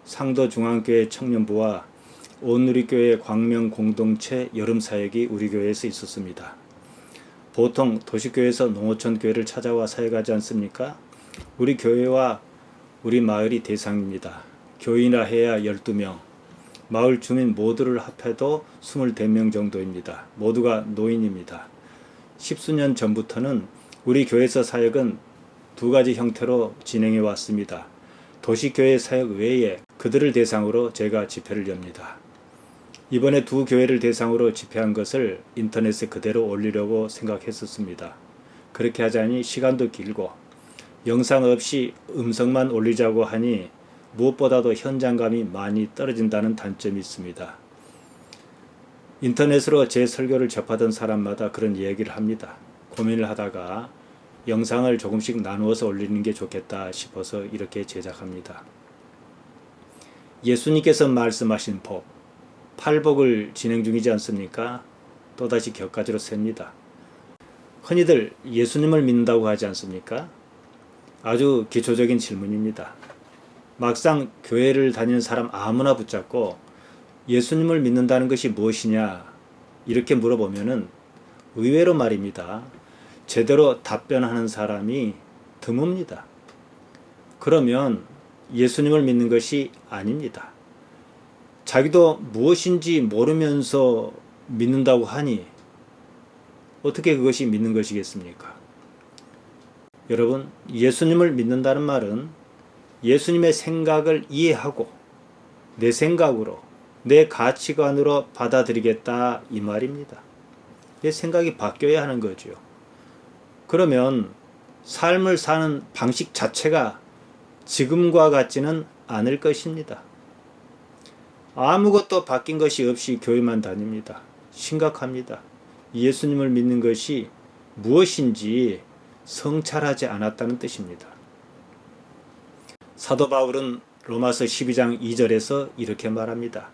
상도중앙교회 청년부와 온누리교회 광명 공동체 여름사역이 우리 교회에서 있었습니다. 보통 도시교회에서 농어촌 교회를 찾아와 사역하지 않습니까? 우리 교회와 우리 마을이 대상입니다. 교인이라 해야 12명, 마을 주민 모두를 합해도 24명 정도입니다. 모두가 노인입니다. 십수년 전부터는 우리 교회에서 사역은 두 가지 형태로 진행해 왔습니다. 도시교회 사역 외에 그들을 대상으로 제가 집회를 엽니다. 이번에 두 교회를 대상으로 집회한 것을 인터넷에 그대로 올리려고 생각했었습니다. 그렇게 하자니 시간도 길고 영상 없이 음성만 올리자고 하니 무엇보다도 현장감이 많이 떨어진다는 단점이 있습니다. 인터넷으로 제 설교를 접하던 사람마다 그런 얘기를 합니다. 고민을 하다가 영상을 조금씩 나누어서 올리는 게 좋겠다 싶어서 이렇게 제작합니다. 예수님께서 말씀하신 법, 팔복을 진행 중이지 않습니까? 또다시 격가지로 셉니다. 흔히들 예수님을 믿는다고 하지 않습니까? 아주 기초적인 질문입니다. 막상 교회를 다니는 사람 아무나 붙잡고 예수님을 믿는다는 것이 무엇이냐 이렇게 물어보면은 의외로 말입니다. 제대로 답변하는 사람이 드뭅니다. 그러면 예수님을 믿는 것이 아닙니다. 자기도 무엇인지 모르면서 믿는다고 하니 어떻게 그것이 믿는 것이겠습니까? 여러분, 예수님을 믿는다는 말은 예수님의 생각을 이해하고 내 생각으로, 내 가치관으로 받아들이겠다 이 말입니다. 내 생각이 바뀌어야 하는 거죠. 그러면 삶을 사는 방식 자체가 지금과 같지는 않을 것입니다. 아무것도 바뀐 것이 없이 교회만 다닙니다. 심각합니다. 예수님을 믿는 것이 무엇인지 성찰하지 않았다는 뜻입니다. 사도 바울은 로마서 12장 2절에서 이렇게 말합니다.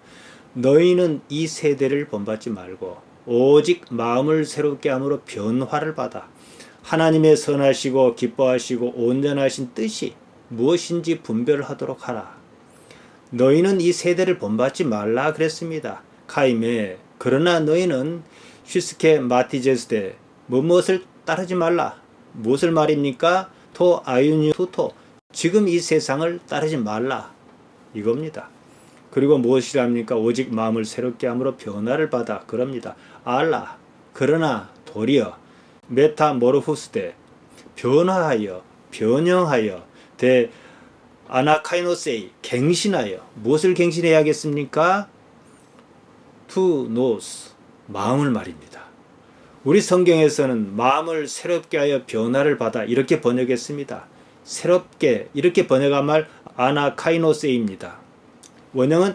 너희는 이 세대를 본받지 말고 오직 마음을 새롭게 함으로 변화를 받아 하나님의 선하시고 기뻐하시고 온전하신 뜻이 무엇인지 분별하도록 하라. 너희는 이 세대를 본받지 말라 그랬습니다. 카임에 그러나 너희는 휘스케 마티제스데 무엇을 따르지 말라. 무엇을 말입니까? 토 아유니 투토 지금 이 세상을 따르지 말라 이겁니다. 그리고 무엇이랍니까? 오직 마음을 새롭게 함으로 변화를 받아 그럽니다. 알라 그러나 도리어 메타모르후스데 변화하여 변형하여 대 아나카이노세이 갱신하여 무엇을 갱신해야겠습니까? 투 노스 마음을 말입니다. 우리 성경에서는 마음을 새롭게 하여 변화를 받아 이렇게 번역했습니다. 새롭게 이렇게 번역한 말 아나카이노세입니다. 원형은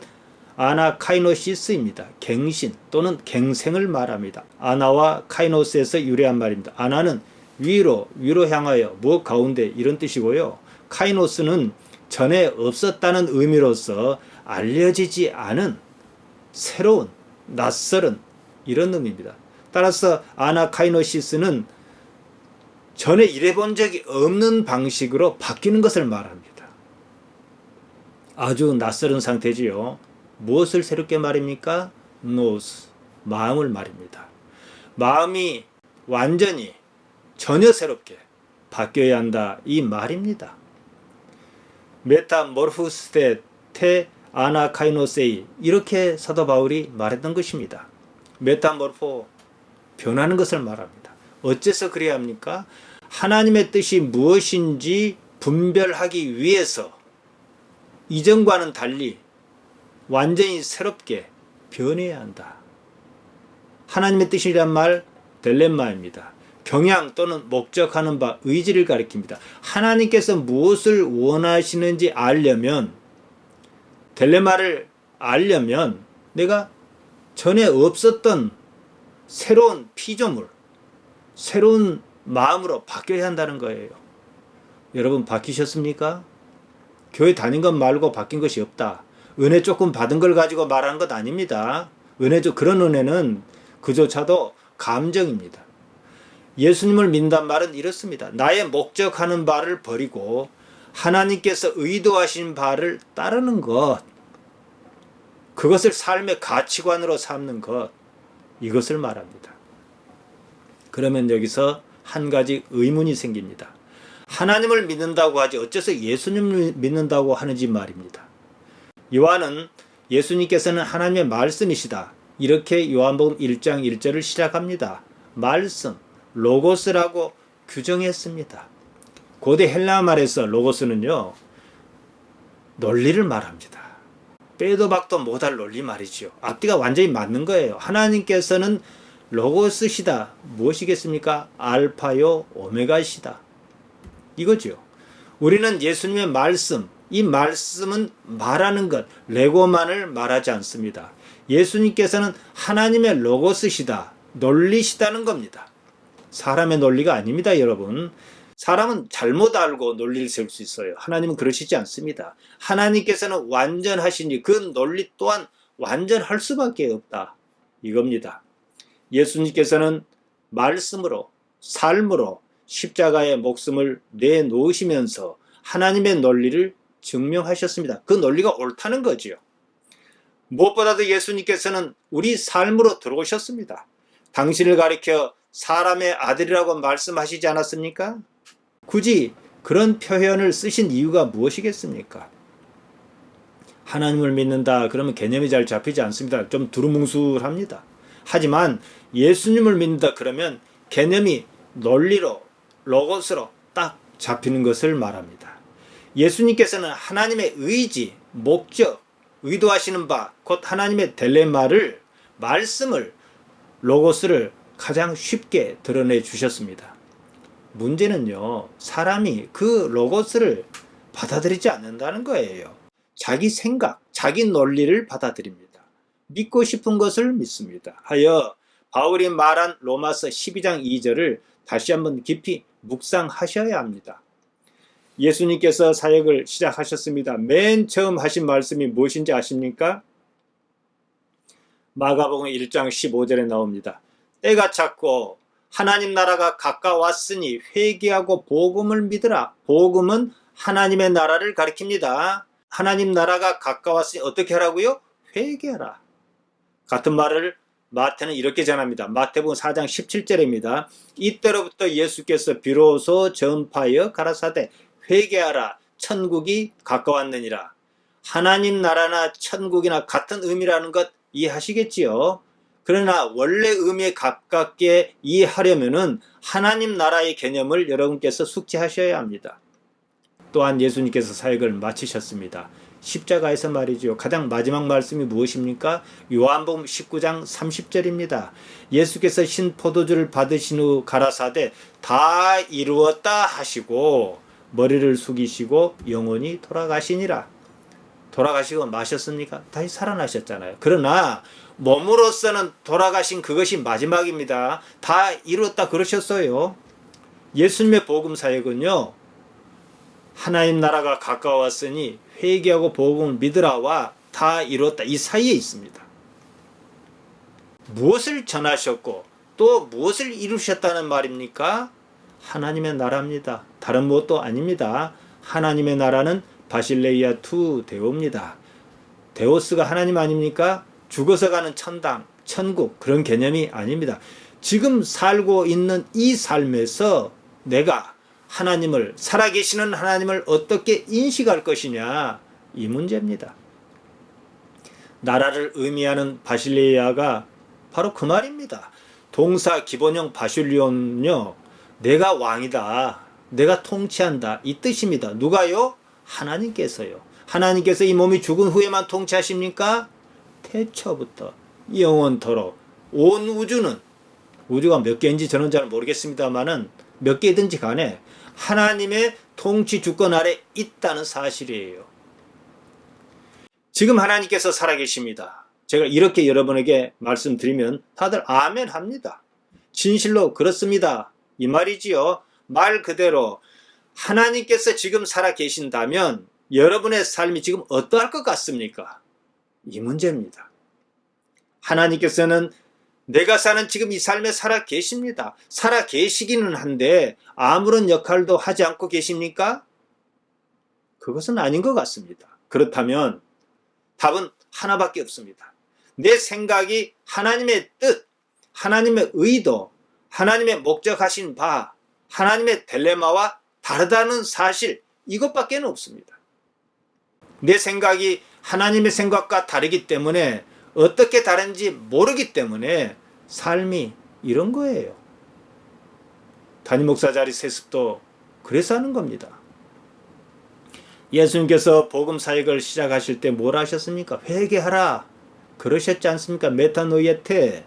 아나카이노시스입니다. 갱신 또는 갱생을 말합니다. 아나와 카이노스에서 유래한 말입니다. 아나는 위로 향하여 무엇 가운데 이런 뜻이고요. 카이노스는 전에 없었다는 의미로서 알려지지 않은 새로운 낯설은 이런 의미입니다. 따라서 아나카이노시스는 전에 일해본 적이 없는 방식으로 바뀌는 것을 말합니다. 아주 낯설은 상태지요. 무엇을 새롭게 말입니까? 노스, 마음을 말입니다. 마음이 완전히 전혀 새롭게 바뀌어야 한다 이 말입니다. 메타모르푸스테 테 아나카이노세이 이렇게 사도 바울이 말했던 것입니다. 메타모르포 변하는 것을 말합니다. 어째서 그래야 합니까? 하나님의 뜻이 무엇인지 분별하기 위해서 이전과는 달리 완전히 새롭게 변해야 한다. 하나님의 뜻이란 말 델렘마입니다. 경향 또는 목적하는 바 의지를 가리킵니다. 하나님께서 무엇을 원하시는지 알려면 델레마를 알려면 내가 전에 없었던 새로운 피조물, 새로운 마음으로 바뀌어야 한다는 거예요. 여러분 바뀌셨습니까? 교회 다닌 것 말고 바뀐 것이 없다. 은혜 조금 받은 걸 가지고 말하는 것 아닙니다. 그런 은혜는 그조차도 감정입니다. 예수님을 믿는다는 말은 이렇습니다. 나의 목적하는 바를 버리고 하나님께서 의도하신 바를 따르는 것, 그것을 삶의 가치관으로 삼는 것, 이것을 말합니다. 그러면 여기서 한 가지 의문이 생깁니다. 하나님을 믿는다고 하지 어째서 예수님을 믿는다고 하는지 말입니다. 요한은 예수님께서는 하나님의 말씀이시다, 이렇게 요한복음 1장 1절을 시작합니다. 말씀, 로고스라고 규정했습니다. 고대 헬라 말에서 로고스는요, 논리를 말합니다. 빼도 박도 못할 논리 말이죠. 앞뒤가 완전히 맞는 거예요. 하나님께서는 로고스시다. 무엇이겠습니까? 알파요 오메가시다. 이거죠. 우리는 예수님의 말씀, 이 말씀은 말하는 것, 레고만을 말하지 않습니다. 예수님께서는 하나님의 로고스시다, 논리시다는 겁니다. 사람의 논리가 아닙니다, 여러분. 사람은 잘못 알고 논리를 세울 수 있어요. 하나님은 그러시지 않습니다. 하나님께서는 완전하시니 그 논리 또한 완전할 수밖에 없다, 이겁니다. 예수님께서는 말씀으로, 삶으로 십자가의 목숨을 내놓으시면서 하나님의 논리를 증명하셨습니다. 그 논리가 옳다는 거지요. 무엇보다도 예수님께서는 우리 삶으로 들어오셨습니다. 당신을 가리켜 사람의 아들이라고 말씀하시지 않았습니까? 굳이 그런 표현을 쓰신 이유가 무엇이겠습니까? 하나님을 믿는다 그러면 개념이 잘 잡히지 않습니다. 좀 두루뭉술합니다. 하지만 예수님을 믿는다 그러면 개념이 논리로, 로고스로 딱 잡히는 것을 말합니다. 예수님께서는 하나님의 의지, 목적, 의도하시는 바, 곧 하나님의 딜레마를, 말씀을, 로고스를 가장 쉽게 드러내 주셨습니다. 문제는요, 사람이 그 로고스를 받아들이지 않는다는 거예요. 자기 생각, 자기 논리를 받아들입니다. 믿고 싶은 것을 믿습니다. 하여 바울이 말한 로마서 12장 2절을 다시 한번 깊이 묵상하셔야 합니다. 예수님께서 사역을 시작하셨습니다. 맨 처음 하신 말씀이 무엇인지 아십니까? 마가복음 1장 15절에 나옵니다. 때가 찼고 하나님 나라가 가까웠으니 회개하고 복음을 믿으라. 복음은 하나님의 나라를 가리킵니다. 하나님 나라가 가까웠으니 어떻게 하라고요? 회개하라. 같은 말을 마태는 이렇게 전합니다. 마태복음 4장 17절입니다. 이때로부터 예수께서 비로소 전파하여 가라사대 회개하라. 천국이 가까웠느니라. 하나님 나라나 천국이나 같은 의미라는 것 이해하시겠지요? 그러나 원래 의미에 가깝게 이해하려면은 하나님 나라의 개념을 여러분께서 숙지하셔야 합니다. 또한 예수님께서 사역을 마치셨습니다. 십자가에서 말이죠. 가장 마지막 말씀이 무엇입니까? 요한복음 19장 30절입니다. 예수께서 신포도주를 받으신 후 가라사대 다 이루었다 하시고 머리를 숙이시고 영원히 돌아가시니라. 돌아가시고 마셨습니까? 다시 살아나셨잖아요. 그러나 몸으로서는 돌아가신 그것이 마지막입니다. 다 이루었다 그러셨어요. 예수님의 복음 사역은요, 하나님 나라가 가까웠으니 회개하고 복음을 믿으라와 다 이루었다, 이 사이에 있습니다. 무엇을 전하셨고 또 무엇을 이루셨다는 말입니까? 하나님의 나라입니다. 다른 무엇도 아닙니다. 하나님의 나라는 바실레이아 투 데오입니다. 데오스가 하나님 아닙니까? 죽어서 가는 천당, 천국, 그런 개념이 아닙니다. 지금 살고 있는 이 삶에서 내가 하나님을, 살아계시는 하나님을 어떻게 인식할 것이냐, 이 문제입니다. 나라를 의미하는 바실레이아가 바로 그 말입니다. 동사 기본형 바실리온요, 내가 왕이다, 내가 통치한다, 이 뜻입니다. 누가요? 하나님께서요. 하나님께서 이 몸이 죽은 후에만 통치하십니까? 태초부터 영원토록 온 우주는, 우주가 몇 개인지 저는 잘 모르겠습니다만은 몇 개든지 간에 하나님의 통치 주권 아래 있다는 사실이에요. 지금 하나님께서 살아계십니다. 제가 이렇게 여러분에게 말씀드리면 다들 아멘 합니다. 진실로 그렇습니다, 이 말이지요. 말 그대로 하나님께서 지금 살아계신다면 여러분의 삶이 지금 어떠할 것 같습니까? 이 문제입니다. 하나님께서는 내가 사는 지금 이 삶에 살아 계십니다. 살아 계시기는 한데 아무런 역할도 하지 않고 계십니까? 그것은 아닌 것 같습니다. 그렇다면 답은 하나밖에 없습니다. 내 생각이 하나님의 뜻, 하나님의 의도, 하나님의 목적하신 바, 하나님의 딜레마와 다르다는 사실, 이것밖에 없습니다. 내 생각이 하나님의 생각과 다르기 때문에 어떻게 다른지 모르기 때문에 삶이 이런 거예요. 담임 목사 자리 세습도 그래서 하는 겁니다. 예수님께서 복음 사역을 시작하실 때 뭘 하셨습니까? 회개하라 그러셨지 않습니까? 메타노이에테,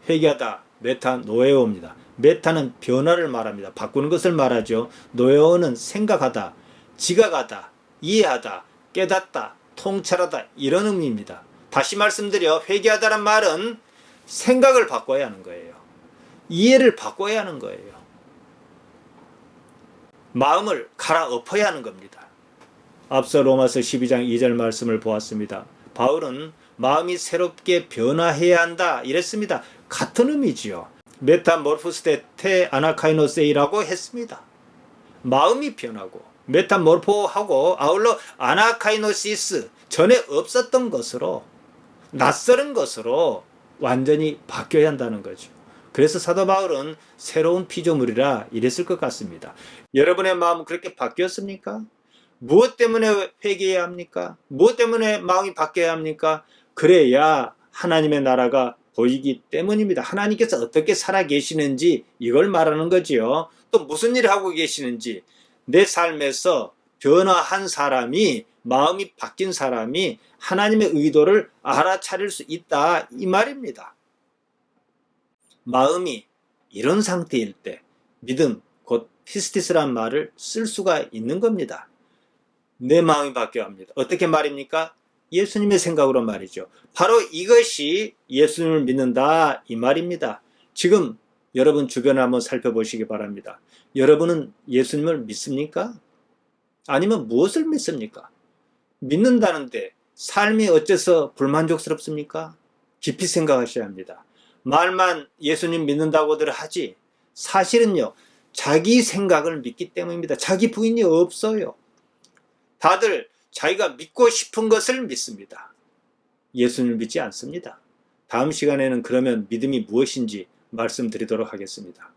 회개하다, 메타노에오입니다. 메타는 변화를 말합니다. 바꾸는 것을 말하죠. 노에오는 생각하다, 지각하다, 이해하다, 깨닫다, 통찰하다, 이런 의미입니다. 다시 말씀드려, 회개하다란 말은 생각을 바꿔야 하는 거예요. 이해를 바꿔야 하는 거예요. 마음을 갈아엎어야 하는 겁니다. 앞서 로마서 12장 2절 말씀을 보았습니다. 바울은 마음이 새롭게 변화해야 한다 이랬습니다. 같은 의미지요. 메타모르포스테 테 아나카이노세이라고 했습니다. 마음이 변하고 메타모르포하고 아울러 아나카이노시스, 전에 없었던 것으로, 낯설은 것으로 완전히 바뀌어야 한다는 거죠. 그래서 사도 바울은 새로운 피조물이라 이랬을 것 같습니다. 여러분의 마음은 그렇게 바뀌었습니까? 무엇 때문에 회개해야 합니까? 무엇 때문에 마음이 바뀌어야 합니까? 그래야 하나님의 나라가 보이기 때문입니다. 하나님께서 어떻게 살아 계시는지 이걸 말하는 거지요. 또 무슨 일을 하고 계시는지, 내 삶에서 변화한 사람이, 마음이 바뀐 사람이 하나님의 의도를 알아차릴 수 있다, 이 말입니다. 마음이 이런 상태일 때 믿음, 곧 피스티스란 말을 쓸 수가 있는 겁니다. 내 마음이 바뀌어야 합니다. 어떻게 말입니까? 예수님의 생각으로 말이죠. 바로 이것이 예수님을 믿는다, 이 말입니다. 지금 여러분 주변을 한번 살펴보시기 바랍니다. 여러분은 예수님을 믿습니까? 아니면 무엇을 믿습니까? 믿는다는데 삶이 어째서 불만족스럽습니까? 깊이 생각하셔야 합니다. 말만 예수님 믿는다고들 하지 사실은요, 자기 생각을 믿기 때문입니다. 자기 부인이 없어요. 다들 자기가 믿고 싶은 것을 믿습니다. 예수님을 믿지 않습니다. 다음 시간에는 그러면 믿음이 무엇인지 말씀드리도록 하겠습니다.